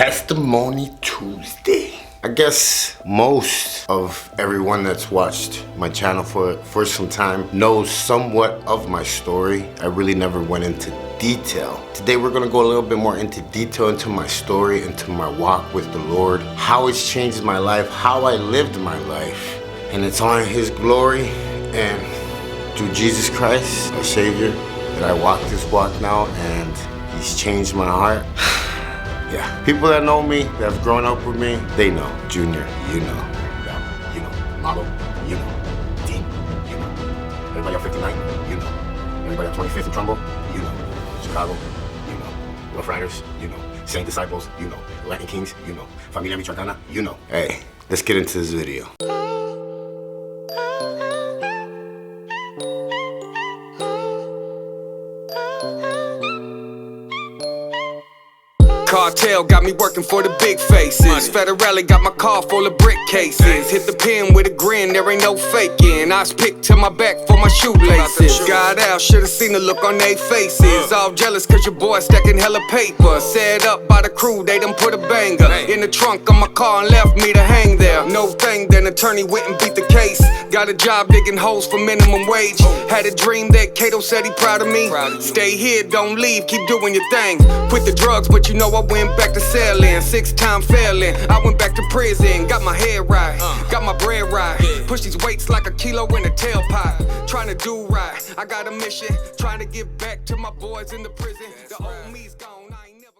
Testimony Tuesday. I guess most of everyone that's watched my channel for some time knows somewhat of my story. I really never went into detail. Today we're gonna go a little bit more into detail into my story, into my walk with the Lord, how it's changed my life, how I lived my life. And it's on His glory and through Jesus Christ, my Savior, that I walk this walk now, and He's changed my heart. Yeah, people that know me, that have grown up with me, they know. Junior, you know. Yeah, you know. Malo, you know. Dean, you know. Everybody on 59, you know. Everybody on 25th and Trumbull, you know. Chicago, you know. Rough Riders, you know. Saint Disciples, you know. Latin Kings, you know. Familia Michoacana, you know. Hey, let's get into this video. Cartel got me working for the big faces. Federale got my car full of brick cases. Hit the pen with a grin, there ain't no faking. I was picked to my back for my shoelaces. Got out, should've seen the look on they faces. All jealous cause your boy stacking hella paper. Set up by the crew, they done put a banger in the trunk of my car and left me to hang there. No thing, then attorney went and beat the case. Got a job digging holes for minimum wage. Had a dream that Kato said he proud of me. Stay here, don't leave, keep doing your thing. Quit the drugs, but you know I went back to selling, 6-time failing. I went back to prison, got my head right, got my bread right. Push these weights like a kilo in a tailpipe. Trying to do right, I got a mission. Trying to give back to my boys in the prison. The old me's gone, I ain't never.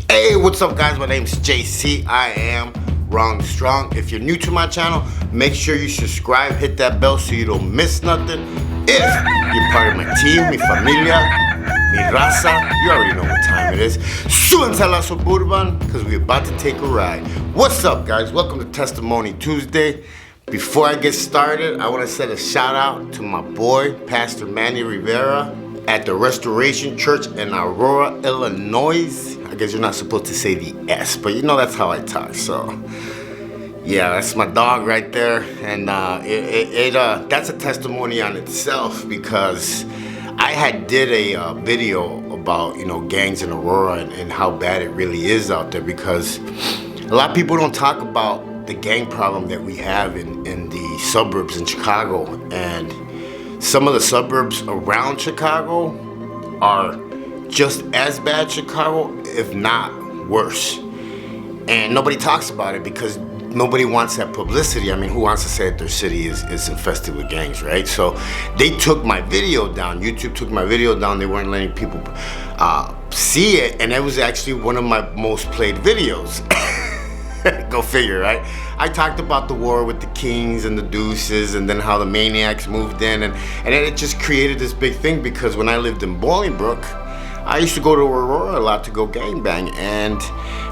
Hey, what's up guys? My name's JC. I am Wrong Strong. If you're new to my channel, make sure you subscribe, hit that bell so you don't miss nothing. If you're part of my team, mi familia, mi raza, you already know what time it is. Súbanse a la suburban, because we're about to take a ride. What's up guys? Welcome to Testimony Tuesday. Before I get started, I want to send a shout out to my boy, Pastor Manny Rivera, at the Restoration Church in Aurora, Illinois. I guess you're not supposed to say the S, but you know that's how I talk, so. Yeah, that's my dog right there, and that's a testimony on itself, because I did a video about, gangs in Aurora and how bad it really is out there, because a lot of people don't talk about the gang problem that we have in the suburbs in Chicago, and some of the suburbs around Chicago are just as bad Chicago, if not worse. And nobody talks about it because nobody wants that publicity. I mean, who wants to say that their city is infested with gangs, right? So they took my video down. YouTube took my video down. They weren't letting people see it, and it was actually one of my most played videos. Go figure, right? I talked about the war with the Kings and the Deuces, and then how the Maniacs moved in, and it just created this big thing, because when I lived in Bolingbrook, I used to go to Aurora a lot to go gangbang, and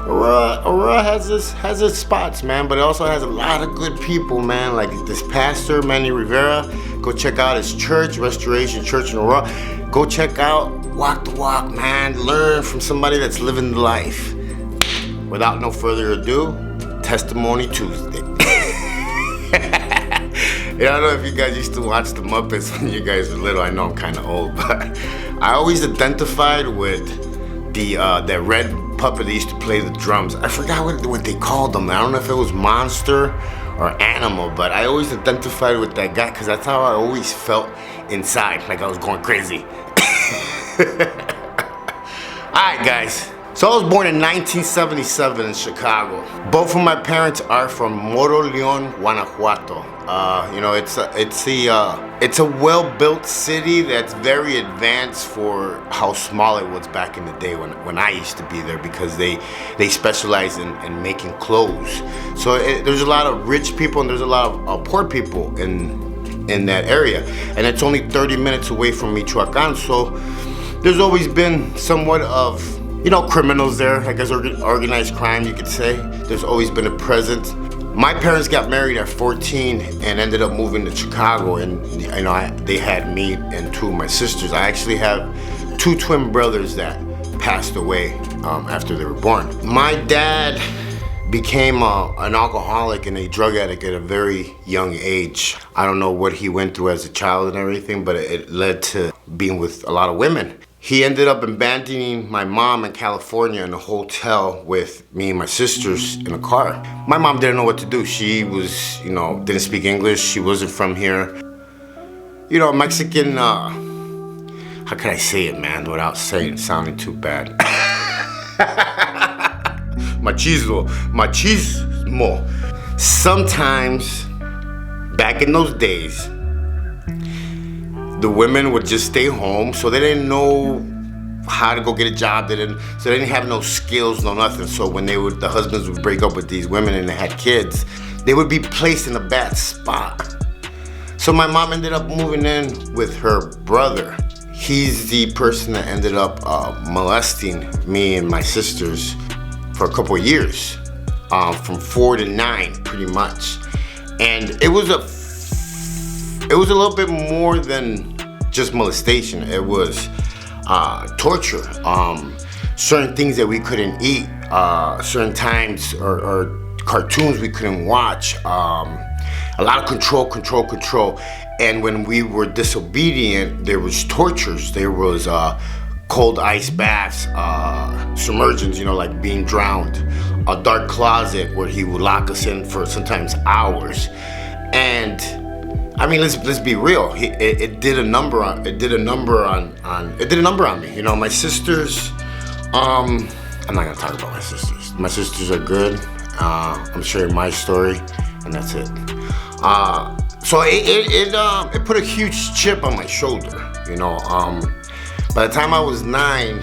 Aurora has its spots, man, but it also has a lot of good people, man, like this pastor, Manny Rivera. Go check out his church, Restoration Church in Aurora. Go check out Walk the Walk, man. Learn from somebody that's living the life. Without no further ado, Testimony Tuesday. Yeah, I don't know if you guys used to watch the Muppets when you guys were little. I know I'm kind of old, but I always identified with that red puppet that used to play the drums. I forgot what they called them. I don't know if it was Monster or Animal, but I always identified with that guy, because that's how I always felt inside, like I was going crazy. Alright guys, so I was born in 1977 in Chicago. Both of my parents are from Moroleón, Guanajuato. It's a well-built city that's very advanced for how small it was back in the day when I used to be there, because they specialize in making clothes. So there's a lot of rich people and there's a lot of poor people in that area, and it's only 30 minutes away from Michoacan. So there's always been somewhat of criminals there. I guess organized crime, you could say. There's always been a presence. My parents got married at 14 and ended up moving to Chicago, and they had me and two of my sisters. I actually have two twin brothers that passed away after they were born. My dad became an alcoholic and a drug addict at a very young age. I don't know what he went through as a child and everything, but it led to being with a lot of women. He ended up abandoning my mom in California in a hotel with me and my sisters in a car. My mom didn't know what to do. She was, didn't speak English. She wasn't from here. Mexican, how can I say it, man, without sounding too bad? Machismo. Sometimes, back in those days, the women would just stay home, so they didn't know how to go get a job. So they didn't have no skills, no nothing. So when the husbands would break up with these women and they had kids, they would be placed in a bad spot. So my mom ended up moving in with her brother. He's the person that ended up molesting me and my sisters for a couple of years, from 4 to 9, pretty much. And it was a little bit more than just molestation. It was torture. Certain things that we couldn't eat, certain times or cartoons we couldn't watch. A lot of control. And when we were disobedient, there was tortures. There was cold ice baths, submersions, like being drowned. A dark closet where he would lock us in for sometimes hours. And I mean, let's be real. It did a number on me. My sisters. I'm not gonna talk about my sisters. My sisters are good. I'm sharing my story, and that's it. So it put a huge chip on my shoulder. By the time I was 9,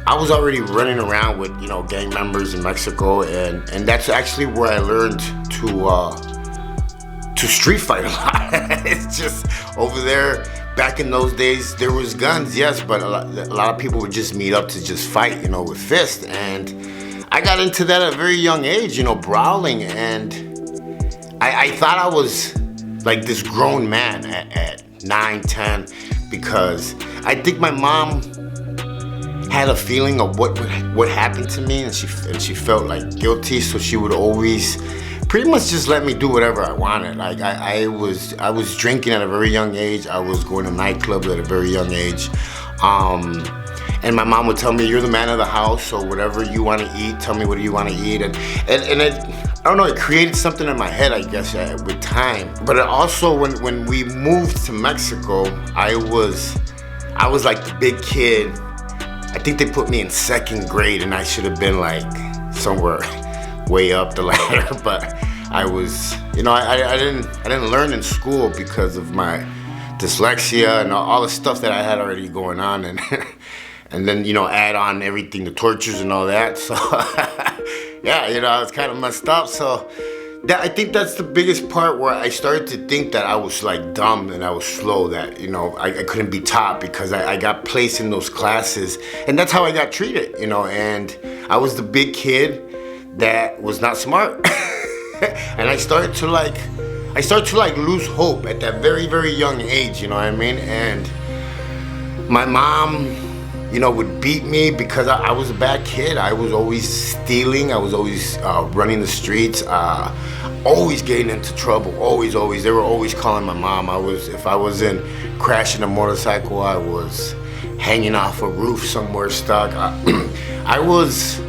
I was already running around with gang members in Mexico, and that's actually where I learned to street fight a lot. It's just over there. Back in those days, there was guns, yes, but a lot of people would just meet up to just fight, with fists. And I got into that at a very young age, brawling, and I thought I was like this grown man at 9, 10, because I think my mom had a feeling of what happened to me, and she felt like guilty, so she would always pretty much just let me do whatever I wanted. Like I was drinking at a very young age. I was going to nightclubs at a very young age. And my mom would tell me, you're the man of the house, so whatever you want to eat, tell me what you want to eat. And it, I don't know, it created something in my head, I guess, with time. But it also, when we moved to Mexico, I was like the big kid. I think they put me in 2nd grade, and I should have been like somewhere way up the ladder. But I was, I didn't learn in school because of my dyslexia and all the stuff that I had already going on, and then add on everything, the tortures and all that. So yeah, I was kind of messed up. So I think that's the biggest part where I started to think that I was like dumb and I was slow, that I couldn't be taught because I got placed in those classes, and that's how I got treated, and I was the big kid that was not smart. And I started to lose hope at that very, very young age, you know what I mean? And my mom, would beat me because I was a bad kid. I was always stealing. I was always running the streets, always getting into trouble. Always. They were always calling my mom. If I wasn't crashing a motorcycle, I was hanging off a roof somewhere stuck. I was,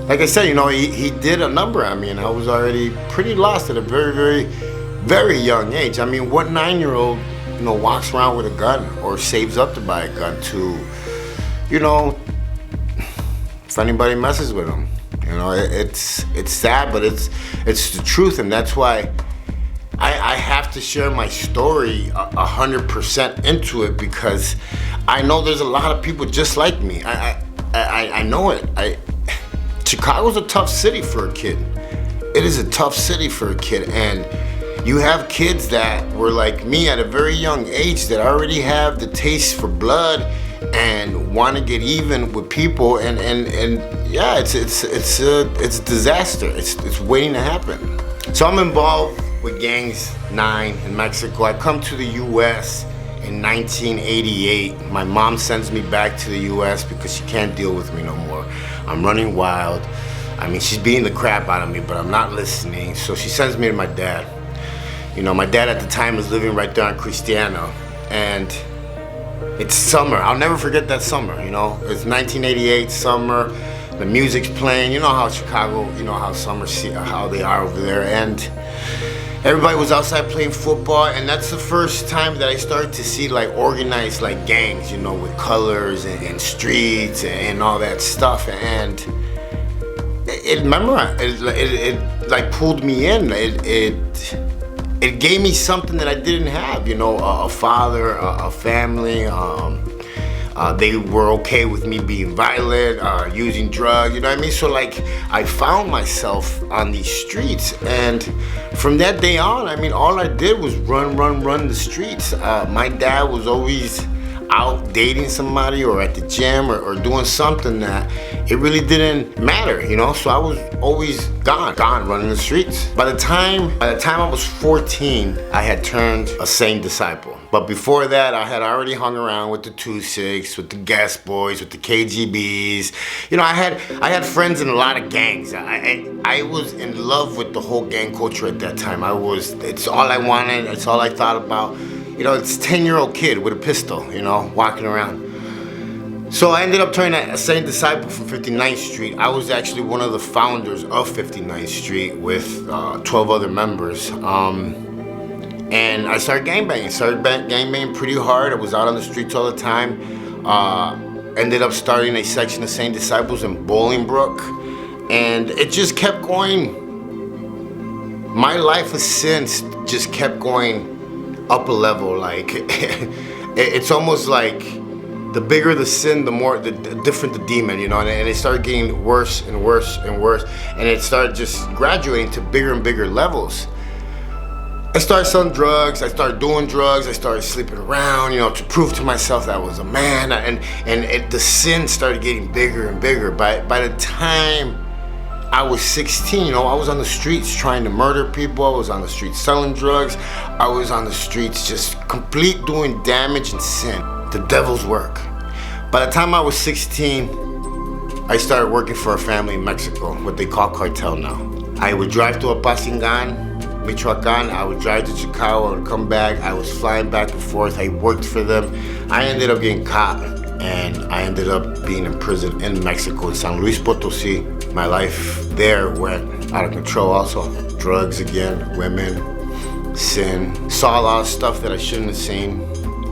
like I said, he did a number on me, and I was already pretty lost at a very, very, very young age. I mean, what 9-year-old, walks around with a gun or saves up to buy a gun to, if anybody messes with them? It's sad, but it's the truth, and that's why I have to share my story 100% into it, because I know there's a lot of people just like me. I know it. Chicago's a tough city for a kid. It is a tough city for a kid, and you have kids that were like me at a very young age that already have the taste for blood and want to get even with people, and yeah, it's a disaster. It's waiting to happen. So I'm involved with gangs 9 in Mexico. I come to the US in 1988. My mom sends me back to the US because she can't deal with me no more. I'm running wild. I mean, she's beating the crap out of me, but I'm not listening. So she sends me to my dad. You know, my dad at the time was living right there on Cristiano. And it's summer. I'll never forget that summer, you know. It's 1988 summer. The music's playing. You know how Chicago, you know how how they are over there. And everybody was outside playing football, and that's the first time that I started to see like organized like gangs, you know, with colors and streets and all that stuff. And it like pulled me in. It gave me something that I didn't have, you know, a father, a family. They were okay with me being violent, using drugs, you know what I mean? So like, I found myself on these streets, and from that day on, I mean, all I did was run the streets. My dad was always out dating somebody or at the gym or doing something that it really didn't matter, you know? So I was always gone running the streets. By the time I was 14, I had turned a sane disciple. But before that, I had already hung around with the 2-6, with the Gas Boys, with the KGBs. You know, I had friends in a lot of gangs. I was in love with the whole gang culture at that time. It's all I wanted, it's all I thought about. You know, it's a 10-year-old kid with a pistol, you know, walking around. So I ended up turning a sane disciple from 59th Street. I was actually one of the founders of 59th Street with 12 other members. And I started gangbanging pretty hard. I was out on the streets all the time. Ended up starting a section of Sane Disciples in Bolingbrook. And it just kept going. My life of sin just kept going up a level. Like, it's almost like the bigger the sin, the different the demon, you know, and it started getting worse and worse and worse. And it started just graduating to bigger and bigger levels. I started selling drugs, I started doing drugs, I started sleeping around, you know, to prove to myself that I was a man, and the sin started getting bigger and bigger. By the time I was 16, you know, I was on the streets trying to murder people, I was on the streets selling drugs, I was on the streets just complete doing damage and sin, the devil's work. By the time I was 16, I started working for a family in Mexico, what they call cartel now. I would drive to Apasingan, Michoacan, I would drive to Chicago, I would come back, I was flying back and forth, I worked for them. I ended up getting caught, and I ended up being in prison in Mexico, in San Luis Potosí. My life there went out of control also. Drugs again, women, sin. Saw a lot of stuff that I shouldn't have seen,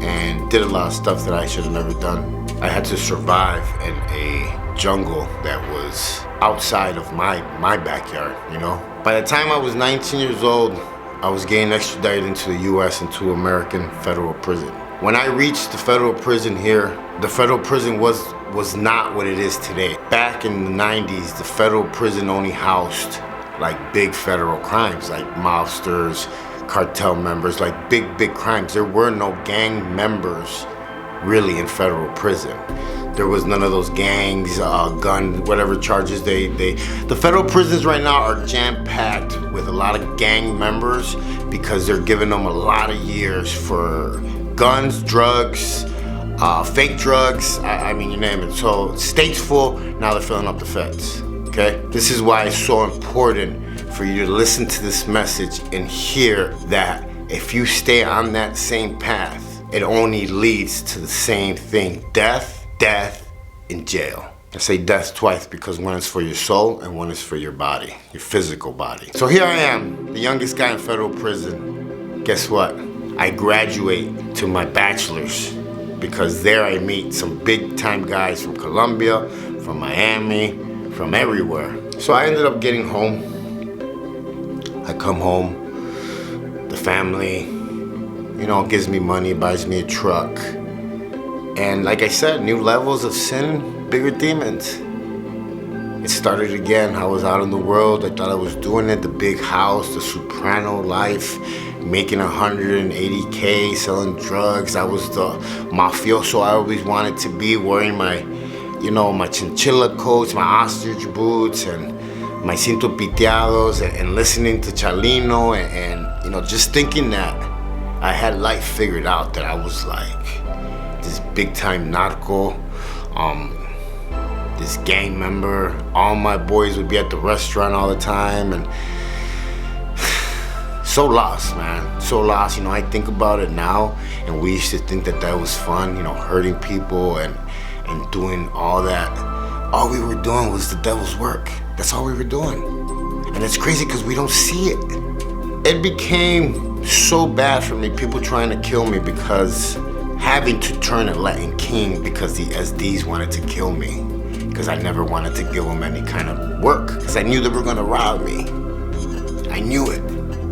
and did a lot of stuff that I should have never done. I had to survive in a jungle that was outside of my backyard, you know? By the time I was 19 years old, I was getting extradited into the US, into American federal prison. When I reached the federal prison here, the federal prison was not what it is today. Back in the 90s, the federal prison only housed like big federal crimes, like mobsters, cartel members, like big crimes. There were no gang members really in federal prison. There was none of those gangs, gun, whatever charges the federal prisons right now are jam-packed with a lot of gang members because they're giving them a lot of years for guns, drugs, fake drugs, I mean, you name it. So state's full, now they're filling up the feds, okay? This is why it's so important for you to listen to this message and hear that if you stay on that same path, it only leads to the same thing, death, and jail. I say death twice because one is for your soul and one is for your body, your physical body. So here I am, the youngest guy in federal prison. Guess what? I graduate to my bachelor's because there I meet some big time guys from Colombia, from Miami, from everywhere. So I ended up getting home. I come home, the family, you know, gives me money, buys me a truck. And like I said, new levels of sin, bigger demons. It started again. I was out in the world. I thought I was doing it. The big house, the soprano life, making 180K, selling drugs. I was the mafioso I always wanted to be, wearing my, you know, my chinchilla coats, my ostrich boots, and my cinto piteados and listening to Chalino and you know, just thinking that I had life figured out, that I was like this big time narco, this gang member. All my boys would be at the restaurant all the time, and so lost, man, so lost. You know, I think about it now, and we used to think that that was fun, you know, hurting people and doing all that. All we were doing was the devil's work. That's all we were doing. And it's crazy because we don't see it. It became so bad for me, people trying to kill me, because having to turn a Latin king because the SDs wanted to kill me, because I never wanted to give them any kind of work, because I knew they were gonna rob me. I knew it.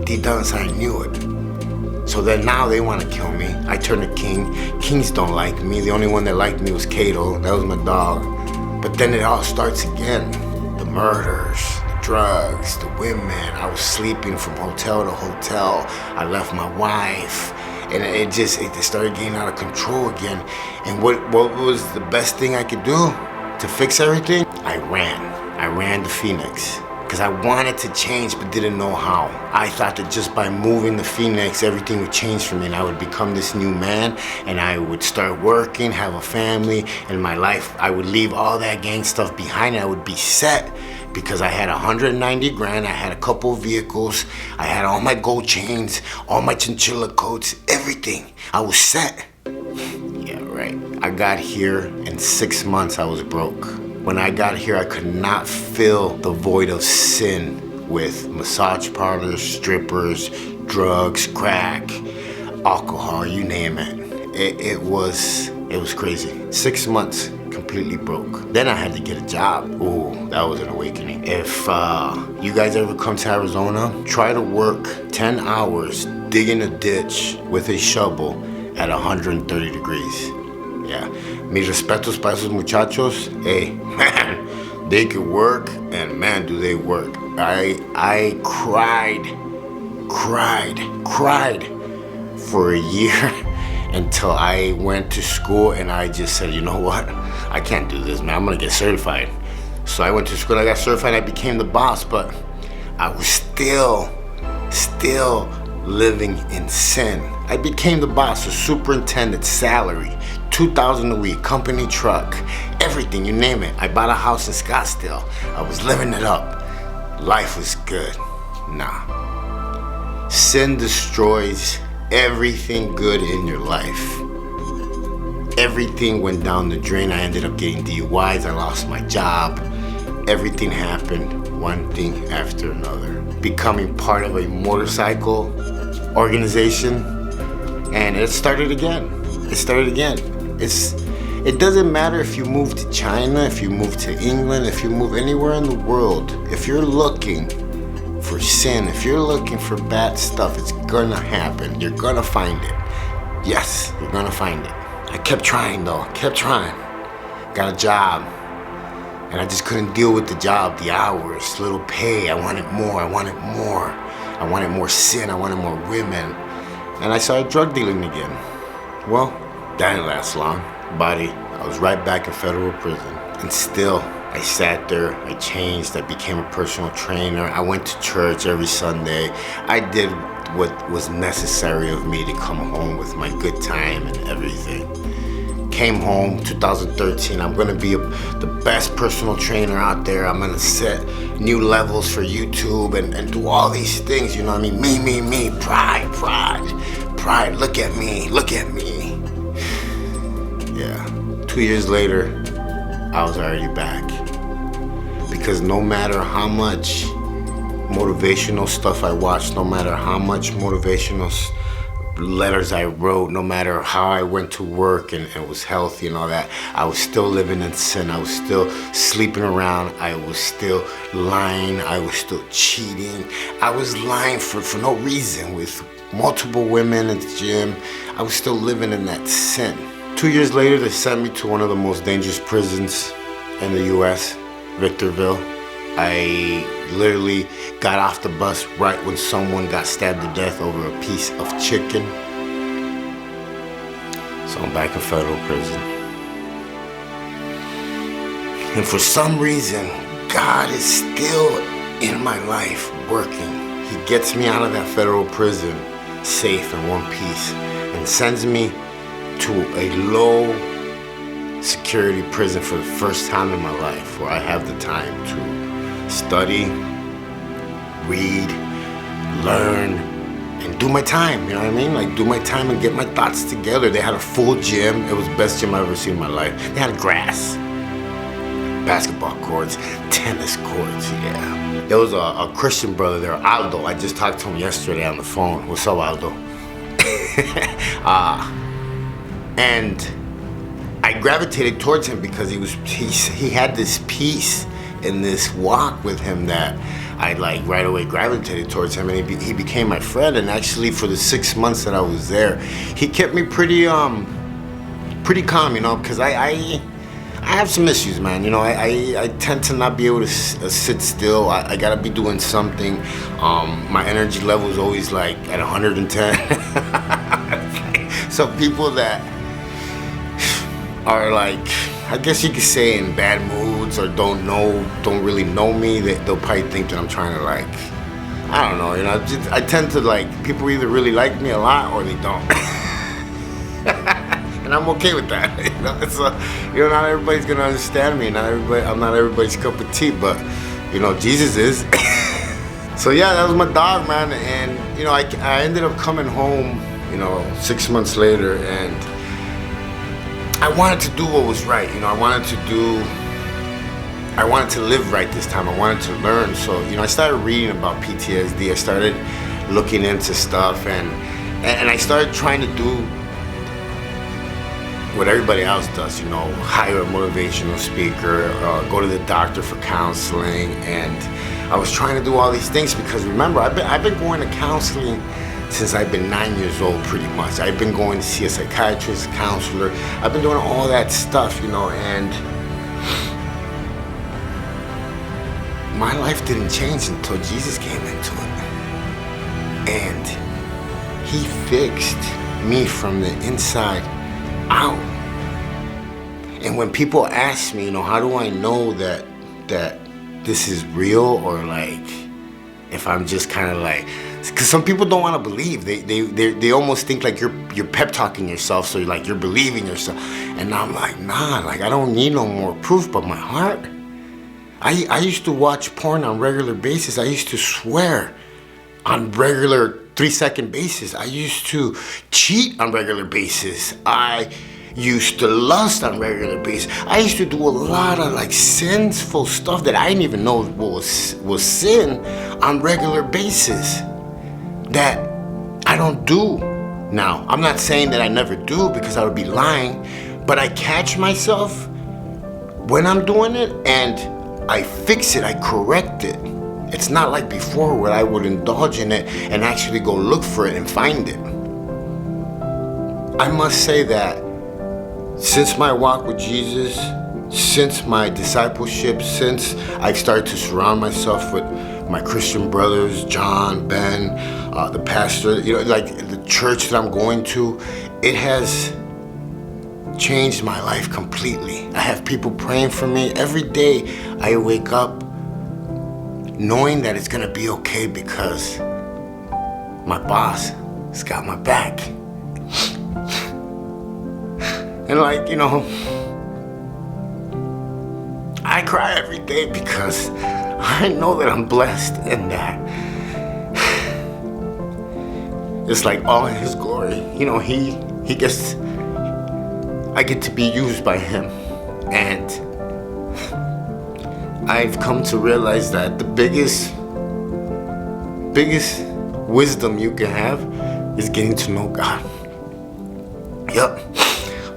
Deep down inside, I knew it. So then now they want to kill me. I turn a king. Kings don't like me. The only one that liked me was Cato. That was my dog. But then it all starts again. The murders, the drugs, the women. I was sleeping from hotel to hotel. I left my wife. And it started getting out of control again. And what was the best thing I could do to fix everything? I ran to Phoenix. Because I wanted to change but didn't know how. I thought that just by moving to Phoenix, everything would change for me and I would become this new man and I would start working, have a family, and my life, I would leave all that gang stuff behind and I would be set, because I had 190 grand, I had a couple of vehicles, I had all my gold chains, all my chinchilla coats, everything. I was set. Yeah, right. I got here, in 6 months I was broke. When I got here, I could not fill the void of sin with massage parlors, strippers, drugs, crack, alcohol, you name it. It was crazy. 6 months, completely broke. Then I had to get a job. Ooh, that was an awakening. If you guys ever come to Arizona, try to work 10 hours digging a ditch with a shovel at 130 degrees. Yeah, mis respetos para esos muchachos. Hey, man, they could work, and man, do they work. I cried for a year until I went to school and I just said, you know what? I can't do this, man. I'm gonna get certified. So I went to school, I got certified, I became the boss, but I was still living in sin. I became the boss, the superintendent, salary, $2,000 a week, company truck, everything, you name it. I bought a house in Scottsdale. I was living it up. Life was good. Nah. Sin destroys everything good in your life. Everything went down the drain. I ended up getting DUIs. I lost my job. Everything happened, one thing after another. Becoming part of a motorcycle organization, and it started again. It doesn't matter if you move to China, if you move to England, if you move anywhere in the world. If you're looking for sin, if you're looking for bad stuff, it's gonna happen. You're gonna find it. Yes, you're gonna find it. I kept trying though, Got a job, and I just couldn't deal with the job, the hours, little pay. I wanted more. I wanted more sin, I wanted more women. And I started drug dealing again. Well, that didn't last long. I was right back in federal prison. And still, I sat there, I changed, I became a personal trainer. I went to church every Sunday. I did what was necessary of me to come home with my good time and everything. Came home 2013, I'm gonna be the best personal trainer out there. I'm gonna set new levels for YouTube and do all these things, you know what I mean? Me, pride, look at me. Yeah, 2 years later, I was already back. Because no matter how much motivational stuff I watched, no matter how much motivational letters I wrote, no matter how I went to work and was healthy and all that, I was still living in sin. I was still sleeping around. I was still lying. I was still cheating. I was lying for no reason with multiple women at the gym. I was still living in that sin. 2 years later, they sent me to one of the most dangerous prisons in the US, Victorville. I literally got off the bus right when someone got stabbed to death over a piece of chicken. So I'm back in federal prison. And for some reason, God is still in my life working. He gets me out of that federal prison safe in one piece and sends me to a low security prison for the first time in my life, where I have the time to study, read, learn, and do my time, you know what I mean? Like, do my time and get my thoughts together. They had a full gym. It was the best gym I've ever seen in my life. They had grass, basketball courts, tennis courts, yeah. There was a Christian brother there, Aldo. I just talked to him yesterday on the phone. What's up, Aldo? And I gravitated towards him because he had this peace in this walk with him that I like right away gravitated towards him, and he became my friend. And actually, for the 6 months that I was there, he kept me pretty calm, you know, because I have some issues, man. You know, I tend to not be able to sit still. I gotta be doing something. My energy level is always like at 110. Some people that are like, I guess you could say, in bad moods or don't really know me, they'll probably think that I'm trying to, like, I don't know, you know, I tend to, like, people either really like me a lot or they don't. And I'm okay with that, you know. It's you know, not everybody's gonna understand me. I'm not everybody's cup of tea, but you know, Jesus is. So yeah, that was my dog, man. And you know, I ended up coming home, you know, 6 months later, and I wanted to do what was right. You know, I wanted to live right this time. I wanted to learn. So you know, I started reading about PTSD. I started looking into stuff, and I started trying to do what everybody else does, you know, hire a motivational speaker, go to the doctor for counseling, and I was trying to do all these things because, remember, I've been going to counseling since I've been 9 years old, pretty much. I've been going to see a psychiatrist, counselor. I've been doing all that stuff, you know, and my life didn't change until Jesus came into it. And he fixed me from the inside out. And when people ask me, you know, how do I know that this is real, or like if I'm just kind of like, because some people don't want to believe. They almost think like you're pep talking yourself, so you're believing yourself. And I'm like, nah, like I don't need no more proof but my heart. I used to watch porn on regular basis. I used to swear on regular 3-second basis. I used to cheat on regular basis. I used to lust on regular basis. I used to do a lot of like sinful stuff that I didn't even know was sin on regular basis that I don't do now. I'm not saying that I never do, because I would be lying, but I catch myself when I'm doing it and I fix it, I correct it. It's not like before where I would indulge in it and actually go look for it and find it. I must say that since my walk with Jesus, since my discipleship, since I started to surround myself with my Christian brothers, John, Ben, the pastor, you know, like the church that I'm going to, it has changed my life completely. I have people praying for me. Every day I wake up knowing that it's gonna be okay because my boss has got my back. And like, you know, I cry every day because I know that I'm blessed and that it's like all in his glory. You know, I get to be used by him. And I've come to realize that the biggest wisdom you can have is getting to know God. Yup.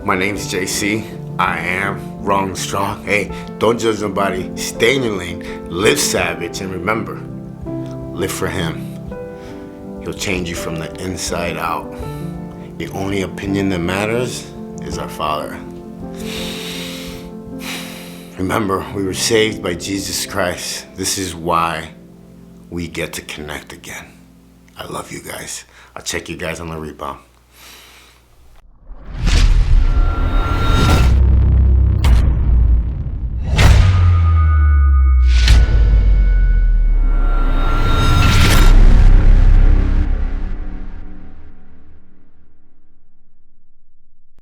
My name's JC. I am wrong and strong. Hey, don't judge nobody. Stay in your lane. Live savage. And remember, live for him. He'll change you from the inside out. The only opinion that matters is our Father. Remember, we were saved by Jesus Christ. This is why we get to connect again. I love you guys. I'll check you guys on the rebound.